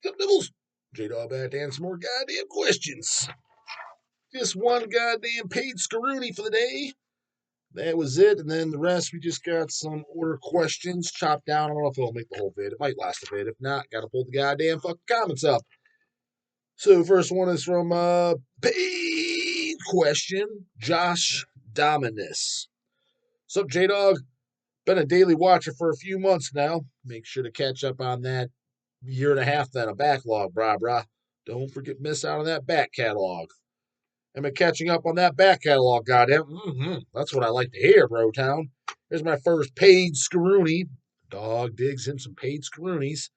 Nibbles. J-Dog back to answer more goddamn questions. Just one goddamn paid scroony for the day. That was it. And then the rest, we just got some order questions chopped down. I don't know if it'll make the whole vid. It might last a bit. If not, got to pull the goddamn fucking comments up. So, first one is from paid question, Josh Dominus. What's up, J-Dog? Been a daily watcher for a few months now. Make sure to catch up on that year and a half then, a backlog, brah. Don't forget miss out on that back catalog. I've been catching up on that back catalog, goddamn. That's what I like to hear, bro town. Here's my first paid scroony. Dog digs in some paid scroonies.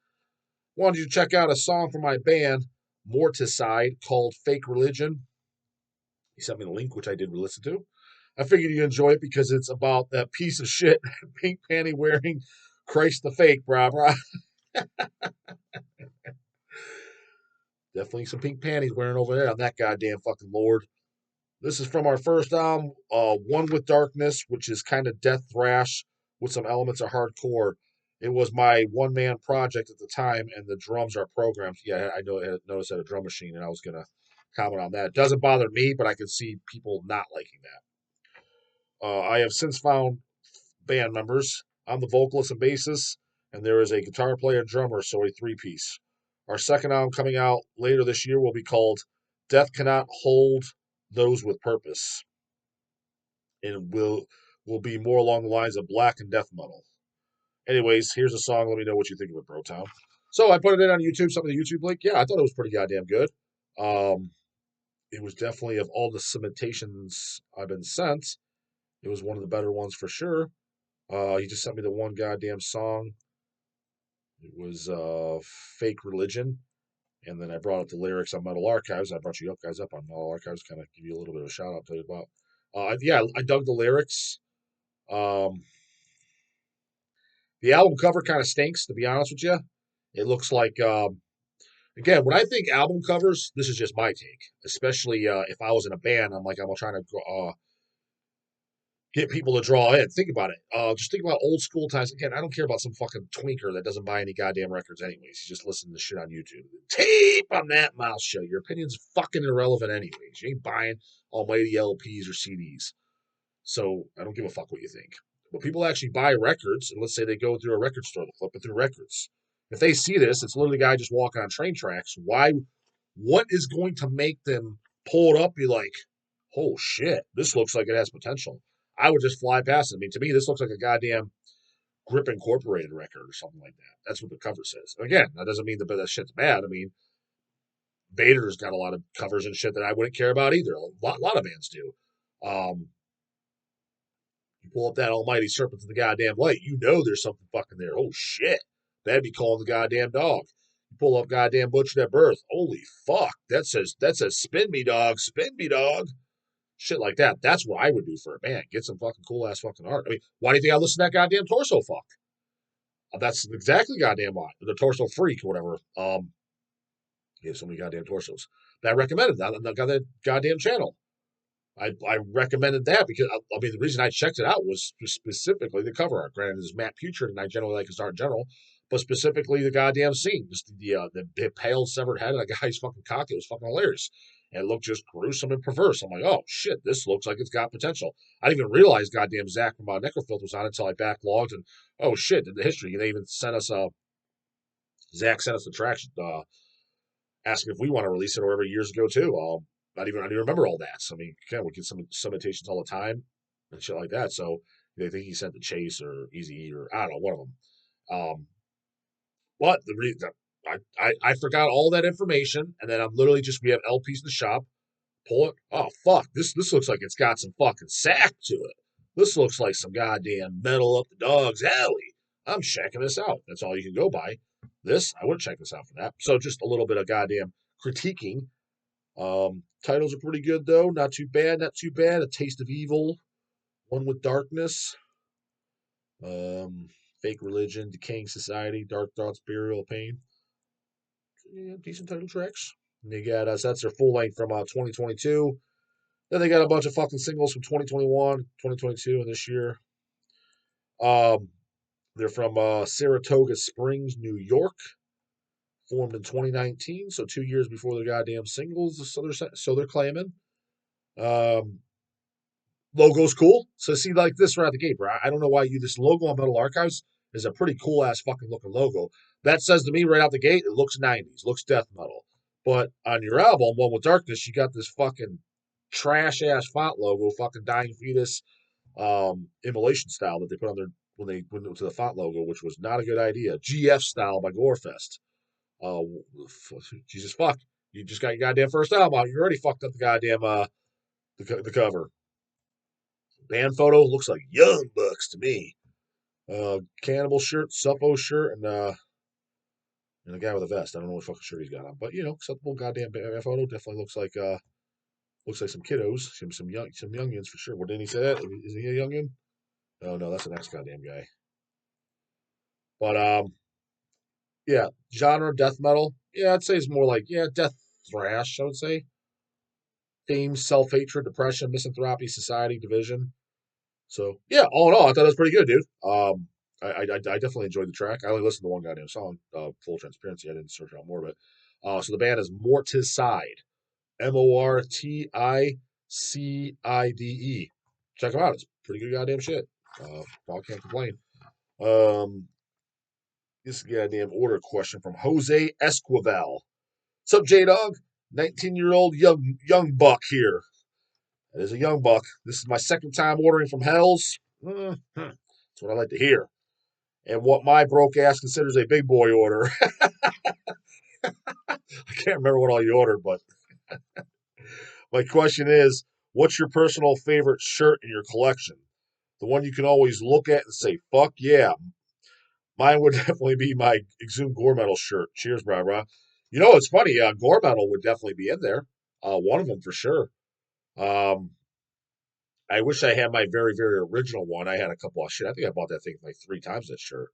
Wanted you to check out a song from my band, Morticide, called Fake Religion. He sent me the link, which I did listen to. I figured you'd enjoy it because it's about that piece of shit, pink panty wearing Christ the Fake, brah. Definitely some pink panties wearing over there on that goddamn fucking Lord. This is from our first album, One with Darkness, which is kind of death thrash with some elements of hardcore. It was my one man project at the time, and the drums are programmed. Yeah, I noticed I had a drum machine, and I was going to comment on that. It doesn't bother me, but I can see people not liking that. I have since found band members. I'm the vocalist and bassist, and there is a guitar player, drummer, so a three-piece. Our second album coming out later this year will be called Death Cannot Hold Those with Purpose, and will be more along the lines of black and death metal. Anyways, here's a song. Let me know what you think of it, Bro Town. So I put it in on YouTube, some of the YouTube link. Yeah, I thought it was pretty goddamn good. It was definitely, of all the cimentations I've been sent, it was one of the better ones for sure. He just sent me the one goddamn song. It was Fake Religion. And then I brought up the lyrics on Metal Archives. I brought you up guys up on Metal Archives, kind of give you a little bit of a shout out, tell you about. Yeah, I dug the lyrics. Um, the album cover kind of stinks, to be honest with you. It looks like, again, when I think album covers, this is just my take. Especially if I was in a band, I'm trying to get people to draw in. Think about it. Just think about old school times. Again, I don't care about some fucking twinker that doesn't buy any goddamn records anyways. He's just listening to shit on YouTube. Tape on that mouth show. Your opinion's fucking irrelevant anyways. You ain't buying almighty LPs or CDs. So I don't give a fuck what you think. But people actually buy records, and let's say they go through a record store, they're flipping through records. If they see this, it's literally a guy just walking on train tracks. Why? What is going to make them pull it up? Be like, oh shit, this looks like it has potential. I would just fly past it. I mean, to me, this looks like a goddamn Grip Incorporated record or something like that. That's what the cover says. Again, that doesn't mean that shit's bad. I mean, Vader's got a lot of covers and shit that I wouldn't care about either. A lot of bands do. You pull up that almighty Serpent to the goddamn light, you know there's something fucking there. Oh shit. That'd be calling the goddamn dog. You pull up goddamn Butcher at Birth. Holy fuck. That says spin me dog, spin me dog. Shit like that. That's what I would do for a band. Get some fucking cool ass fucking art. I mean, why do you think I listen to that goddamn Torso fuck? That's exactly goddamn why. The Torso Freak or whatever. You have so many goddamn torsos. That I recommended that on that goddamn channel. I recommended that because I mean the reason I checked it out was specifically the cover art. Granted, it's Matt Putrid, and I generally like his art in general, but specifically the goddamn scene, just the pale severed head of a guy's fucking cock. It was fucking hilarious, and it looked just gruesome and perverse. I'm like, oh shit, this looks like it's got potential. I didn't even realize goddamn Zach from Necrofilth was on it until I backlogged, and oh shit, in the history they even sent us Zach sent us the tracks asking if we want to release it or whatever years ago too. I didn't even remember all that. So I mean, we get some citations all the time and shit like that. So they think he sent the Chase or Easy E or I don't know, one of them. But I forgot all that information, and then I'm literally just we have LPs in the shop. Pull it. Oh fuck! This looks like it's got some fucking sack to it. This looks like some goddamn metal up the dog's alley. I'm checking this out. That's all you can go by. This I would check this out for that. So just a little bit of goddamn critiquing. Titles are pretty good though. Not too bad. Not too bad. A Taste of Evil, One with Darkness, Fake Religion, Decaying Society, Dark Thoughts, Burial Pain. Yeah, decent title tracks. And they got so that's their full length from 2022. Then they got a bunch of fucking singles from 2021, 2022, and this year. Um, they're from Saratoga Springs, New York. Formed in 2019, so 2 years before the goddamn singles. So they're claiming. Um, Logo's cool. So see, like this right out the gate, bro. I don't know why this logo on Metal Archives is a pretty cool ass fucking looking logo. That says to me right out the gate, it looks 90s, looks death metal. But on your album, One with Darkness, you got this fucking trash ass font logo, fucking dying fetus, immolation style that they put on there when they went into the font logo, which was not a good idea. GF style by Gorefest. Uh, Jesus fuck, you just got your goddamn first album out. You already fucked up the goddamn the cover. Band photo looks like Young Bucks to me. Cannibal shirt, Suppo shirt, and a guy with a vest. I don't know what fucking shirt he's got on, but acceptable goddamn band photo. Definitely looks like some kiddos, some youngins for sure. What didn't he say that? Is he a youngin? Oh no, that's the next goddamn guy. But yeah, genre death metal. Yeah, I'd say it's more like death thrash. I would say themes: self hatred, depression, misanthropy, society, division. So yeah, all in all, I thought it was pretty good, dude. I definitely enjoyed the track. I only listened to one goddamn song. Full transparency, I didn't search out more, but so the band is Morticide, Morticide. Check them out. It's pretty good goddamn shit. Dog can't complain. Um, this goddamn order question from Jose Esquivel. What's up, J Dog? 19-year-old young buck here. That is a young buck. This is my second time ordering from Hells. That's what I like to hear. And what my broke ass considers a big boy order. I can't remember what all you ordered, but my question is, what's your personal favorite shirt in your collection? The one you can always look at and say, fuck yeah. Mine would definitely be my Exhumed Gore Metal shirt. Cheers, brah. You know, it's funny. Gore Metal would definitely be in there. One of them for sure. Um, I wish I had my very, very original one. I had a couple of shit. I think I bought that thing like 3 times, that shirt.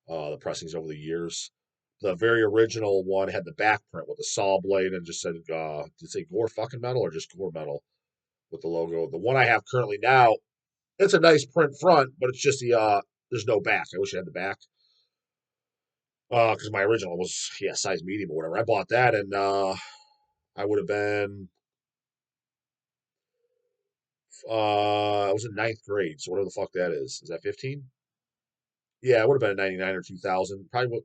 The pressings over the years. The very original one had the back print with the saw blade and just said, did it say Gore fucking metal or just Gore metal with the logo? The one I have currently now, it's a nice print front, but it's just there's no back. I wish I had the back. Because my original was, size medium or whatever. I bought that and I would have been, I was in ninth grade. So whatever the fuck that is. Is that 15? Yeah, it would have been a 99 or 2000. Probably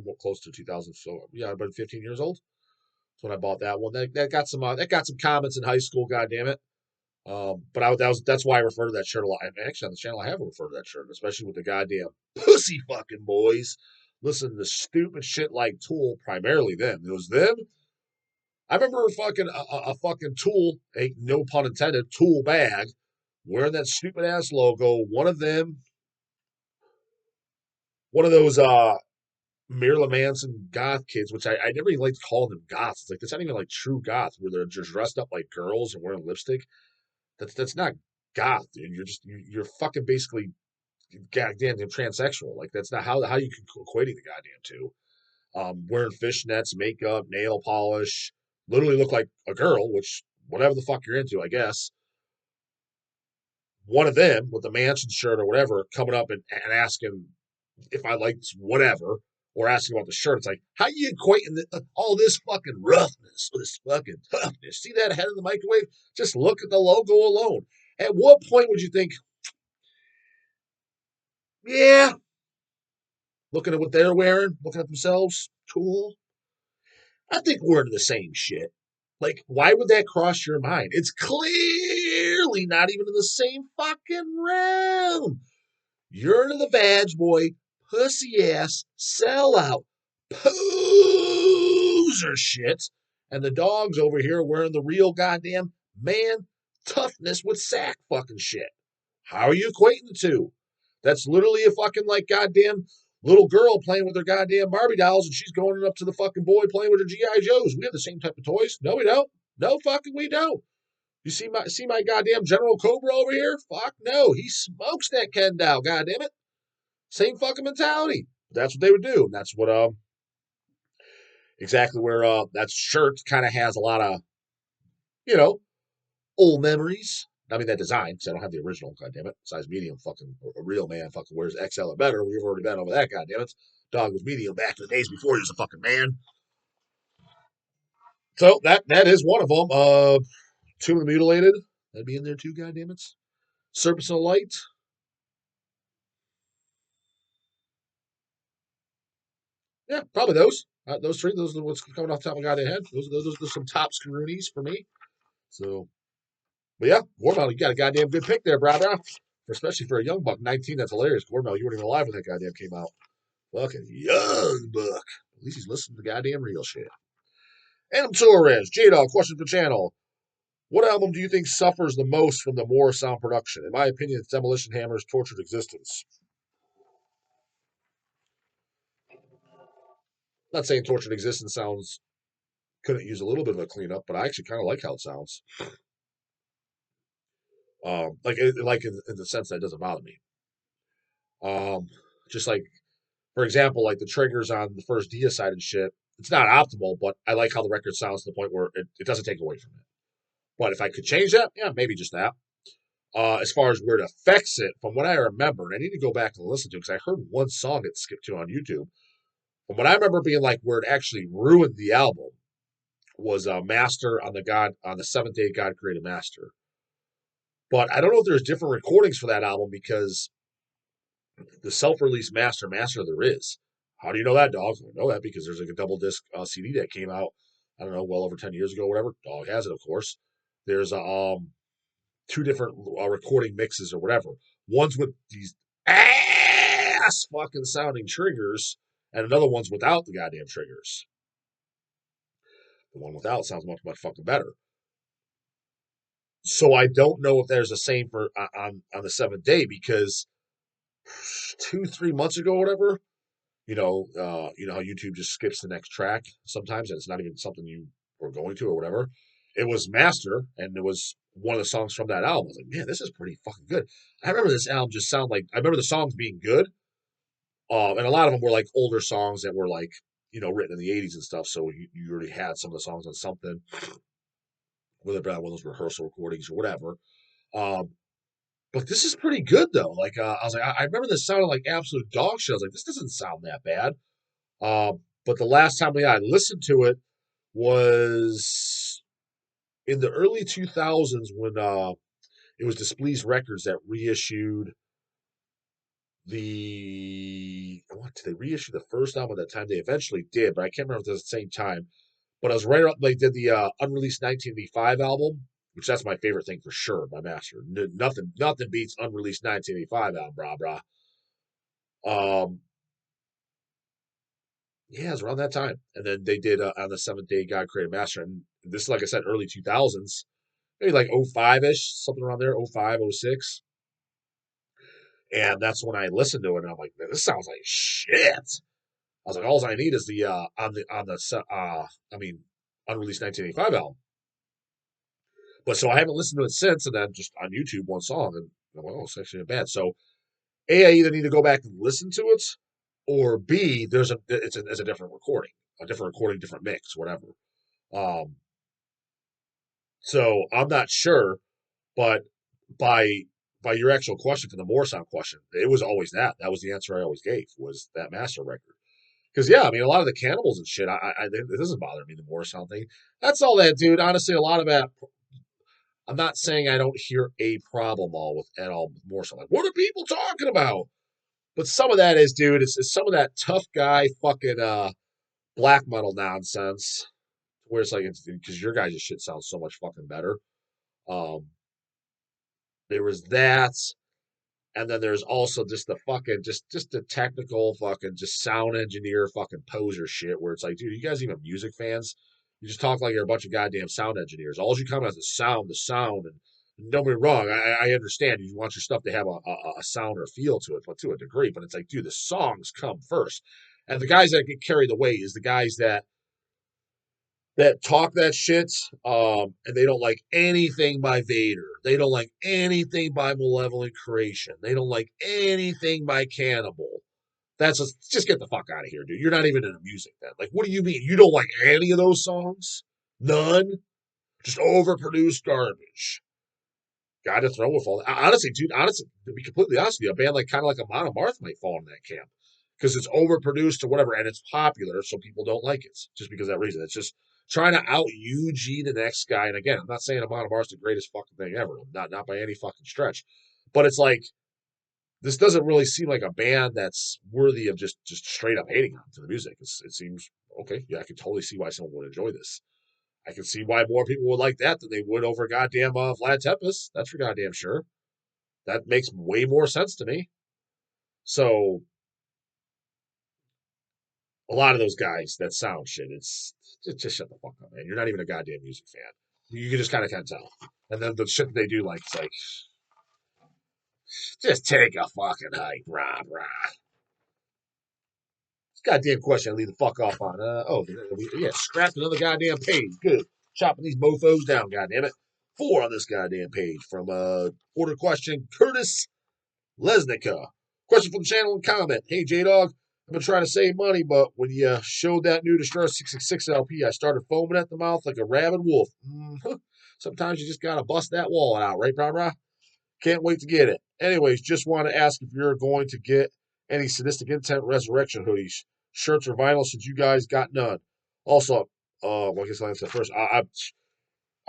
more close to 2000. So yeah, I've been 15 years old. That's when I bought that one. That got some comments in high school. God damn it. But that's why I refer to that shirt a lot. And actually, on the channel, I have referred to that shirt, especially with the goddamn pussy fucking boys. Listen to stupid shit like Tool, primarily them. It was them. I remember a fucking Tool, no pun intended, Tool bag, wearing that stupid ass logo. One of those Marilyn Manson goth kids, which I never even liked calling them goths. It's like that's not even like true goth, where they're just dressed up like girls and wearing lipstick. That's not goth, dude. You're fucking basically goddamn transsexual. Like that's not how you can equating the goddamn two. Wearing fishnets, makeup, nail polish, literally look like a girl, which whatever the fuck you're into, I guess. One of them with the Manson shirt or whatever coming up and asking if I liked whatever, or asking about the shirt. It's like, how you equating all this fucking roughness with this fucking toughness? See that head in the microwave? Just look at the logo alone. At what point would you think, yeah, looking at what they're wearing, looking at themselves, cool? I think we're into the same shit. Like, why would that cross your mind? It's clearly not even in the same fucking realm. You're into the vag boy, pussy ass, sellout, poser shit. And the dog's over here wearing the real goddamn man toughness with sack fucking shit. How are you equating the two? That's literally a fucking like goddamn little girl playing with her goddamn Barbie dolls and she's going up to the fucking boy playing with her G.I. Joes. We have the same type of toys. No, we don't. No, fucking we don't. You see my goddamn General Cobra over here? Fuck no. He smokes that Ken doll, goddamn it. Same fucking mentality. That's what they would do. And that's what exactly where that shirt kind of has a lot of, you know, old memories. I mean that design, because I don't have the original, goddamn it. Size medium, fucking a real man fucking wears XL or better. We've already been over that, goddamn it. Dog was meeting him back in the days before he was a fucking man. So that is one of them. Tomb of the Mutilated. That'd be in there too, goddammit. Serpents of Light. Yeah, probably those. Those three. Those are the ones coming off the top of my goddamn head. Those are some top screwies for me. So, but yeah, Gormel, you got a goddamn good pick there, brother. Especially for a young buck. 19, that's hilarious. Gormel, you weren't even alive when that goddamn came out. Fucking young buck. At least he's listening to the goddamn real shit. Adam Torres, J-Dog, question for the channel. What album do you think suffers the most from the Moore sound production? In my opinion, it's Demolition Hammer's Tortured Existence. I'm not saying Tortured Existence sounds couldn't use a little bit of a cleanup, but I actually kind of like how it sounds. Like in the sense that it doesn't bother me. Just like, for example, like the triggers on the first Deicide and shit, it's not optimal, but I like how the record sounds to the point where it doesn't take away from it. But if I could change that, yeah, maybe just that. As far as where it affects it, from what I remember, and I need to go back and listen to it because I heard one song it skipped to on YouTube. But what I remember being like where it actually ruined the album was Master on the Seventh Day God Created Master. But I don't know if there's different recordings for that album because the self-release master there is. How do you know that, dog? I know that because there's like a double disc CD that came out, I don't know, well over 10 years ago, whatever. Dog has it, of course. There's two different recording mixes or whatever. One's with these ass fucking sounding triggers, and another one's without the goddamn triggers. The one without sounds much, much fucking better. So I don't know if there's the same for on the seventh day because 2-3 months ago, or whatever, you know how YouTube just skips the next track sometimes, and it's not even something you were going to or whatever. It was Master, and it was one of the songs from that album. I was like, man, this is pretty fucking good. I remember this album just sound like I remember the songs being good, and a lot of them were like older songs that were like written in the '80s and stuff. So you already had some of the songs on something, whether it be one of those rehearsal recordings or whatever. Um, but this is pretty good though. Like I was like, I remember this sounded like absolute dog shit. I was like, this doesn't sound that bad. But the last time I listened to it was in the early 2000s when it was Displeased Records that reissued what did they reissue the first album at that time? They eventually did, but I can't remember if it was at the same time. But I was right around, they did the unreleased 1985 album, which that's my favorite thing for sure by Master. Nothing beats unreleased 1985 album, brah brah. Yeah, it was around that time. And then they did on the Seventh Day God Created Master. And this is, like I said, early 2000s, maybe like 05 ish, something around there, 05, 06. And that's when I listened to it. And I'm like, man, this sounds like shit. I was like, all I need is the, unreleased 1985 album. But so I haven't listened to it since. And then just on YouTube, one song. And I'm like, oh, it's actually not bad. So A, I either need to go back and listen to it, or B, it's a different recording, different mix, whatever. Um, so I'm not sure, but by by your actual question for the Moore Sound question, it was always that. That was the answer I always gave was that master record. Because yeah, I mean a lot of the Cannibals and shit, it doesn't bother me the Moore Sound thing. That's all that, dude. Honestly, a lot of that. I'm not saying I don't hear a problem at all with Moore Sound. Like, what are people talking about? But some of that is, dude, it's some of that tough guy fucking black metal nonsense where it's like because your guys' shit sounds so much fucking better. Um, there was that, and then there's also just the fucking just the technical fucking just sound engineer fucking poser shit where it's like, dude, you guys even music fans? You just talk like you're a bunch of goddamn sound engineers. All you come as the sound, and don't be wrong, I understand you want your stuff to have a sound or feel to it, but to a degree. But it's like, dude, the songs come first, and the guys that get carried away is the guys that talk that shit, and they don't like anything by Vader. They don't like anything by Malevolent Creation. They don't like anything by Cannibal. That's just get the fuck out of here, dude. You're not even into music then. Like, what do you mean? You don't like any of those songs? None? Just overproduced garbage. Got to throw with all that. Honestly, dude, to be completely honest with you, a band like kind of like a Monomarth might fall in that camp. because it's overproduced or whatever, and it's popular, so people don't like it just because of that reason. It's just trying to out UG the next guy. And again, I'm not saying Amon Amarth's the greatest fucking thing ever, not by any fucking stretch, but it's like this doesn't really seem like a band that's worthy of just straight up hating on to the music. It seems okay. Yeah, I can totally see why someone would enjoy this. I can see why more people would like that than they would over goddamn Vlad Tepes. That's for goddamn sure. That makes way more sense to me. So a lot of those guys that sound shit, it's just shut the fuck up, man. You're not even a goddamn music fan. You can just kind of tell. And then the shit that they do, like it's like, just take a fucking hike, rah rah. Goddamn question I leave the fuck off on. Yeah, scrapped another goddamn page. Good. Chopping these mofos down, goddamn it. 4 on this goddamn page from order question Curtis Lesnica. Question from the channel and comment. Hey J Dog, I've been trying to save money, but when you showed that new Destroyer 666 LP, I started foaming at the mouth like a rabid wolf. Sometimes you just gotta bust that wallet out, right, brah brah? Can't wait to get it. Anyways, just want to ask if you're going to get any Sadistic Intent Resurrection hoodies, shirts, or vinyl since you guys got none. Also, well, I guess I'll answer first. I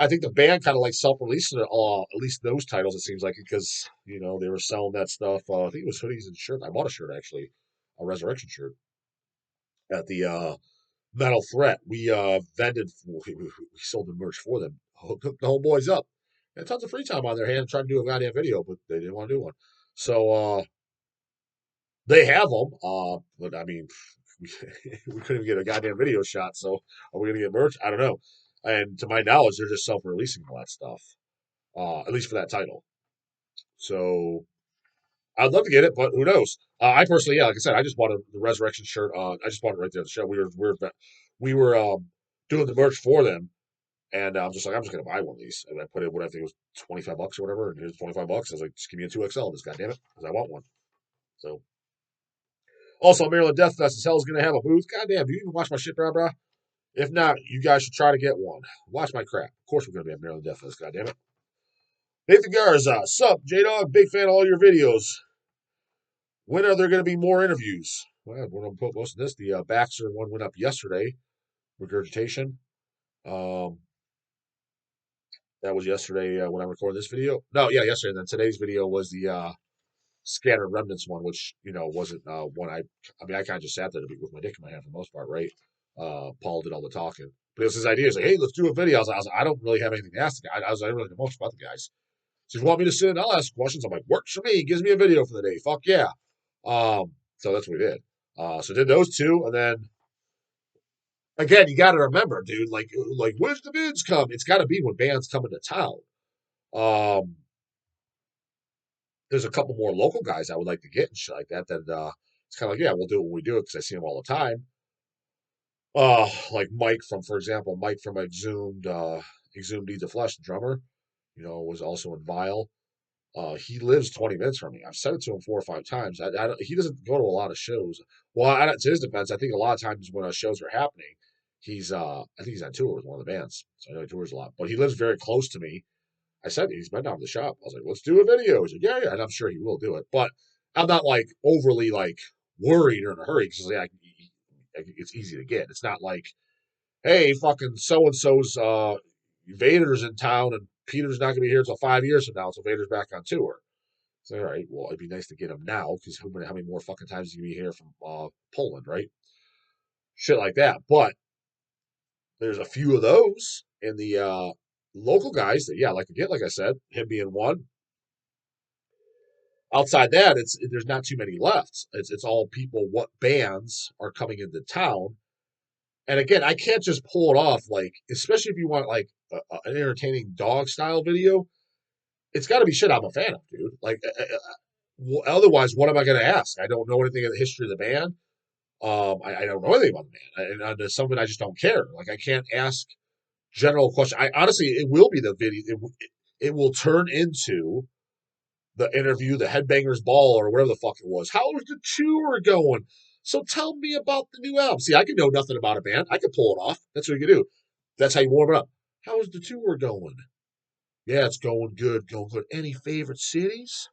think the band kind of like self-released it, at least those titles, it seems like, because, they were selling that stuff. I think it was hoodies and shirts. I bought a shirt, actually, a Resurrection shirt at the Metal Threat. We we sold the merch for them, hooked the whole boys up. And tons of free time on their hands trying to do a goddamn video, but they didn't want to do one. So they have them, but I mean, we couldn't even get a goddamn video shot. So are we going to get merch? I don't know. And to my knowledge, they're just self-releasing all that stuff, at least for that title. So I'd love to get it, but who knows? I personally, yeah, like I said, I just bought the Resurrection shirt. I just bought it right there at the show. We were doing the merch for them. And I'm just gonna buy one of these. And I put in what I think it was $25 or whatever. And here's $25. I was like, just give me a 2XL, this goddamn it, because I want one. So also Maryland Death Fest is hell's gonna have a booth. Goddamn, do you even watch my shit, brah? If not, you guys should try to get one. Watch my crap. Of course we're gonna be at Maryland Death Fest, goddamn it. Nathan Garza, sup, J Dog, big fan of all your videos. When are there gonna be more interviews? Well, we're gonna put most of this. The Baxter one went up yesterday. Regurgitation. Um, that was yesterday when I recorded this video. No, yeah, yesterday. And then today's video was the Scattered Remnants one, which wasn't one I mean I kind of just sat there with my dick in my hand for the most part, right? Paul did all the talking, but it was his idea. He's like, hey, let's do a video. I was like, I don't really have anything to ask the guy. I don't really know much about the guys. So if you want me to sit and I'll ask questions, I'm like, works for me. Gives me a video for the day. Fuck yeah. So that's what we did. So did those two, and then again, you got to remember, dude. Like when's the bids come? It's got to be when bands come into town. Um, there's a couple more local guys I would like to get and shit like that. It's kind of like, yeah, we'll do it when we do it because I see them all the time. Like Mike for example, Mike from Exhumed Deeds of Flesh, the drummer, was also in Vile. He lives 20 minutes from me. I've said it to him 4 or 5 times. He doesn't go to a lot of shows. Well, to his defense, I think a lot of times when shows are happening, I think he's on tour with one of the bands. So I know he tours a lot. But he lives very close to me. I said he's been down to the shop. I was like, let's do a video. He's like, yeah, yeah. And I'm sure he will do it. But I'm not like overly like worried or in a hurry because it's easy to get. It's not like, hey, fucking so and so's Vader's in town and Peter's not going to be here until 5 years from now. So Vader's back on tour. So, all right, well, it'd be nice to get him now because how many more fucking times is he going to be here from Poland, right? Shit like that. But there's a few of those in the local guys that, yeah, like to get, like I said, him being one. Outside that, there's not too many left. It's all people. What bands are coming into town? And again, I can't just pull it off. Like, especially if you want like an entertaining dog style video, it's got to be shit I'm a fan of, dude. Like, otherwise, what am I going to ask? I don't know anything of the history of the band. I don't know anything about the band, and there's something I just don't care. Like, I can't ask general question. I honestly, it will be the video. It will turn into the interview, the Headbangers Ball, or whatever the fuck it was. How was the tour going? So tell me about the new album. See, I can know nothing about a band. I can pull it off. That's what you can do. That's how you warm it up. How is the tour going? Yeah, it's going good, going good. Any favorite cities?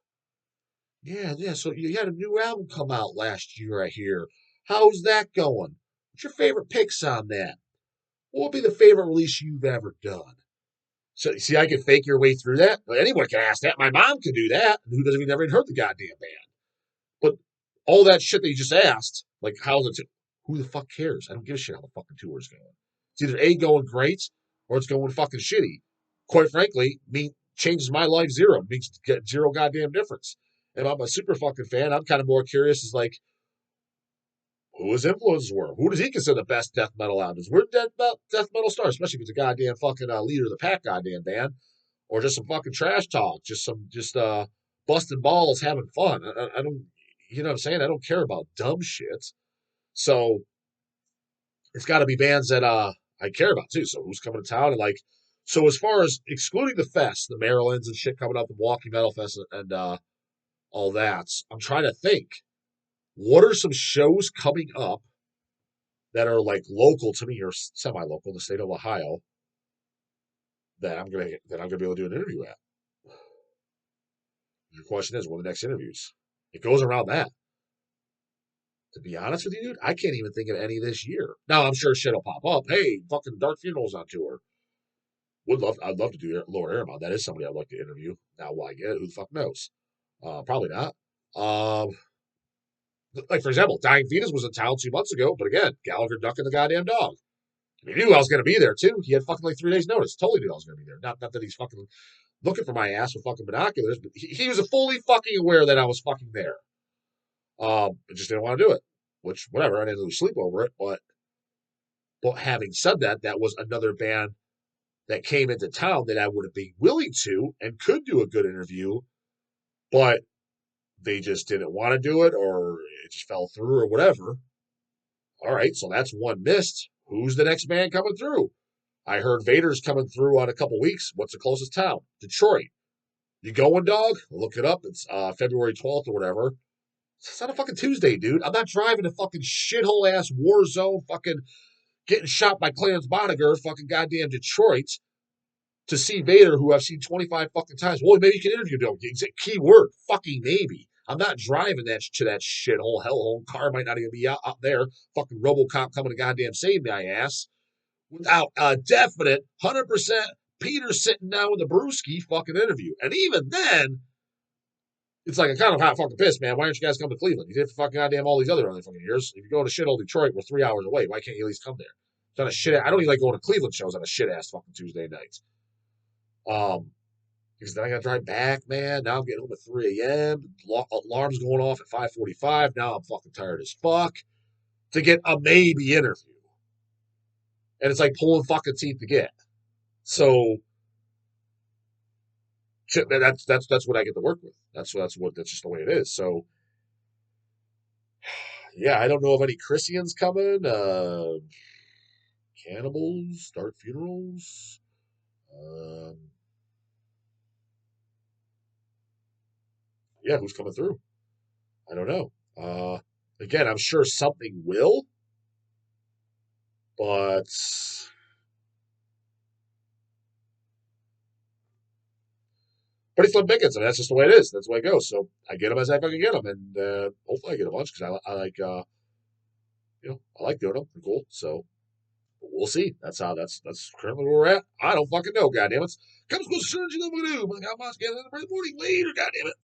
Yeah. So you had a new album come out last year, I hear. How's that going? What's your favorite picks on that? What would be the favorite release you've ever done? So, see, I can fake your way through that. Well, anyone can ask that. My mom could do that, who doesn't even never even heard the goddamn band. But all that shit that you just asked, like, how's it? Who the fuck cares? I don't give a shit how the fucking tour is going. It's either A, going great, or it's going fucking shitty. Quite frankly, me changes my life zero. It makes get zero goddamn difference. And I'm a super fucking fan. I'm kind of more curious is like, who his influences were. Who does he consider the best death metal albums? Where did death metal start? Especially if it's a goddamn fucking leader of the pack goddamn band, or just some fucking trash talk, just busting balls, having fun. I don't, you know what I'm saying? I don't care about dumb shit. So it's got to be bands that I care about too. So who's coming to town and like. So as far as excluding the fest, the Marylands and shit coming up, the Milwaukee Metal Fest and all that, I'm trying to think. What are some shows coming up that are like local to me or semi-local, the state of Ohio, that I'm gonna be able to do an interview at? Your question is, what are the next interviews? It goes around that. To be honest with you, dude, I can't even think of any this year. Now I'm sure shit'll pop up. Hey, fucking Dark Funeral's on tour. I'd love to do Lord Airmont. That is somebody I'd like to interview. Now, why get it? Who the fuck knows? Probably not. Um, like for example, Dying Fetus was in town 2 months ago, but again, Gallagher ducking the goddamn dog. He knew I was going to be there too. He had fucking like 3 days notice. Totally knew I was going to be there. Not that he's fucking looking for my ass with fucking binoculars, but he was fully fucking aware that I was fucking there. I just didn't want to do it. Which whatever, I didn't lose sleep over it. But having said that, that was another band that came into town that I would have been willing to and could do a good interview, but they just didn't want to do it or it just fell through or whatever. All right, so that's one missed. Who's the next band coming through? I heard Vader's coming through on a couple weeks. What's the closest town? Detroit. You going, dog? Look it up. It's February 12th or whatever. It's not a fucking Tuesday, dude. I'm not driving to fucking shithole ass war zone, fucking getting shot by Clarence Boniger, fucking goddamn Detroit to see Vader, who I've seen 25 fucking times. Well, maybe you can interview him. Key word, fucking maybe. I'm not driving that to that shithole hellhole. Car might not even be out there. Fucking RoboCop coming to goddamn save my ass without a definite 100% Peter sitting down with a brewski fucking interview. And even then, it's like a kind of hot fucking piss, man. Why aren't you guys coming to Cleveland? You did for fucking goddamn all these other fucking years. If you go to shit old Detroit, we're 3 hours away. Why can't you at least come there? It's not a shit. I don't even like going to Cleveland shows on a shit ass fucking Tuesday nights. Because then I got to drive back, man. Now I'm getting home at 3 a.m. Alarm's going off at 5:45. Now I'm fucking tired as fuck to get a maybe interview, and it's like pulling fucking teeth to get. So that's what I get to work with. That's just the way it is. So yeah, I don't know of any Christians coming. Cannibals, Dark Funerals. Um, yeah, who's coming through? I don't know. Again, I'm sure something will, but pretty slim pickings. I mean, that's just the way it is. That's the way it goes. So I get them as I fucking get them, and hopefully I get a bunch because I like I like doing them. They're cool. So we'll see. That's currently where we're at. I don't fucking know. Goddamn it. Comes with surgery. I'm gonna do. How much? Get in the morning later. Goddamn it.